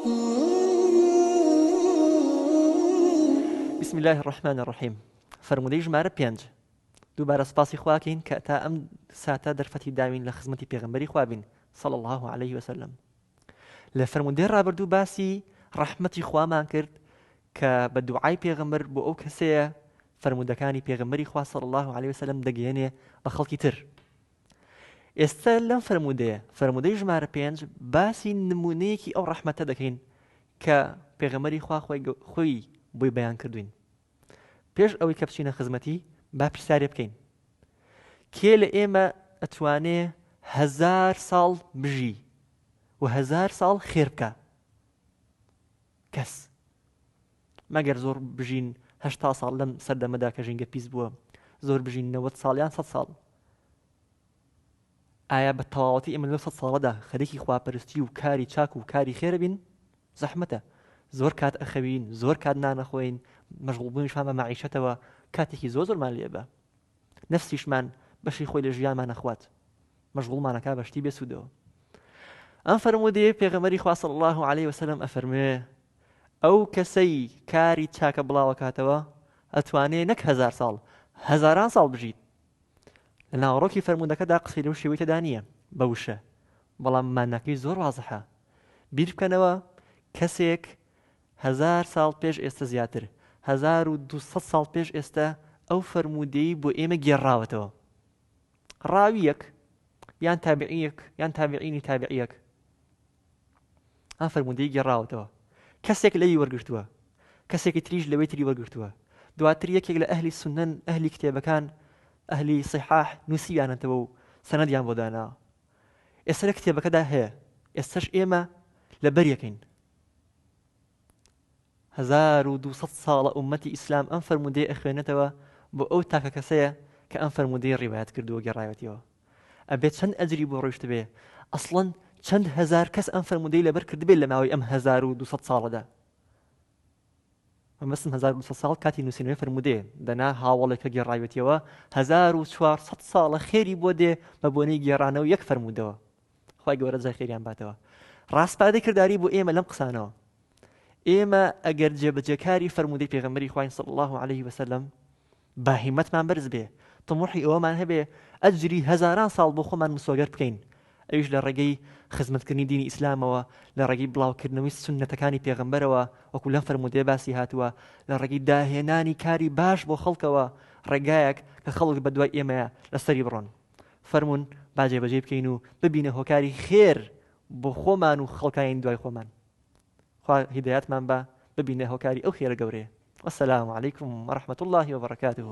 بسم الله الرحمن الرحيم. فرمودەی ژمارە 5 دووبارە سپاسی خواکەین کە تا ئەم ساتە دەرفەتی داوین لە خزمەتی پێغەمبەری خوابین صلی الله عليه وسلم. لە فرمودەی ڕابردوو باسی ڕەحمەتی خوامان کرد کە بە دوعای پێغەمبەر بۆ ئەو کەسەیە فرمودەکانی پێغەمبەری خوا صلی الله عليه وسلم دەگەیەنێ بە خەڵکی تر. ئێستا لەم فرمودەی ژمارە 5 باسی نمونەیەکی ئەو ڕەحمەتە دەکەین کە پێغەمبەری خوا خۆی بۆی بەیان کردوین. پێش ئەوەی کە بچینە خزمەتی با پرسیارێ بکەین کێ لە ئێمە ئەتوانێ 1000 ساڵ بژی و 1000 ساڵ خێر بکە؟ کەس مەگەر زۆر بژین 80 ساڵ لەم سەردەمەدا کە ژینگە پیس بووە، زۆر بژین 90 ساڵیان 100 ساڵ. ئایا بە تەواوەتی ئێمە لەو 100 ساڵەدا خەریکی خواپەرستی و کاری چاک و کاری خێرە بین؟ زەحمەتە. زۆر کات ئەخەوین، زۆر کات نانەخۆین، مەشغوڵبوونیشمان بە مەعیشەتەوە، کاتێکی زۆرمان لێبە. نەفسیشمان بەشی خۆی لە ژیانمان نەخوات، مەشغوڵمانەکا بە شتی بێسوودەوە. ئەم فەرمودەیە پێغەمبەری خوا صلی الله عليه وسلم ئەفەرمێ ئەو کەسەی کاری چاکە بڵاوە کاتەوە ئەتوانێ نەک 1000 ساڵ، هەزاران ساڵ بژیت. لە ناوەڕۆکی فەرمودەکەدا قسەی لەو شێوەی تێدا نییە بە وشە، بەڵام ماناکەی زۆر وازەحە. بیر بکەنەوە کەسێک 1000 ساڵ پێش ئێستا زیاتر، 1200 ساڵ پێش ئێستا ئەو فەرمودەی بۆ ئێمە گێڕاوەتەوە. ڕاویەک یان تابعیەک یان تابعینی تابعیەک ئەم فەرمودەی گێڕاوەتەوە، کەسێک لەوی وەرگرتووە، کەسێکی تریش لەوەی تری وەرگرتووە، دواتر یەکێک لە ئەهلی سونەن، ئەهلی کتێبەکان، ئەهلی صحاح نووسیانەتەوە و سەنەدیان بۆ داناوە. ئێستا لە کتێبەکەدا هەیە، ئێستاش ئێمە لەبەریەکەین. 1200 ساڵە ئومەتی ئیسلام ئەم فەرمودەی ئەخوێنێتەوە بۆ ئەو تاکە کەسەیە کە ئەم فەرمودەی ڕیوایەت کردووە گێڕایەتەوە. ئەبێت چەند ئەجری بۆ ڕۆیشت بێ، ئەسڵەن چەند هەزار کەس ئەم فەرمودەی لەبەر کردبێت لە ماوەی ئەم 1200 ساڵەدا. مەبەستم 1200 ساڵ کاتی نووسینەوەی فەرمودەیە دەنا هاوڵێکە گێڕایەتەوە 1400 ساڵە خێری بۆ دێ بە بۆنەی گێڕانەوە یەک فەرمودەوە. خوای گەورە جای خێریان باتەوە. ڕاستپادەی کردداری بۆ ئێمە لەم قسانەوە. ئێمە ئەگەر جێبەجێکاری فەرمودەی پێغەمبەری خوای صلی الله عليه وسلم با هیمەتمان بەرز بێ، طموحی ئەوەمان هەبێ ئەجری هەزاران ساڵ بۆ خۆمان مسۆگەر بکەین، ئەویش لە ڕێگەی خزمەتکردنی دینی ئیسلامەوە، لە ڕێگەی بڵاوکردنەوەی سونەتەکانی پێغەمبەرەوە وەکو لەم فەرمودەیە باسی هاتووە، لە ڕێگەی داهێنانی کاری باش بۆ خەڵکەوە، ڕێگایەک کە خەڵک بە دوای ئێمەیە لەسەری بڕۆن. فەرمون با جێبەجێ بکەین و ببینە هۆکاری خێر بۆ خۆمان و خەڵکایین دوای خۆمان. خوا هیدایەتمان بە ببینە هۆکاری ئەو خێرە گەورەیە. والسلام عليكم ورحمة الله وبركاته.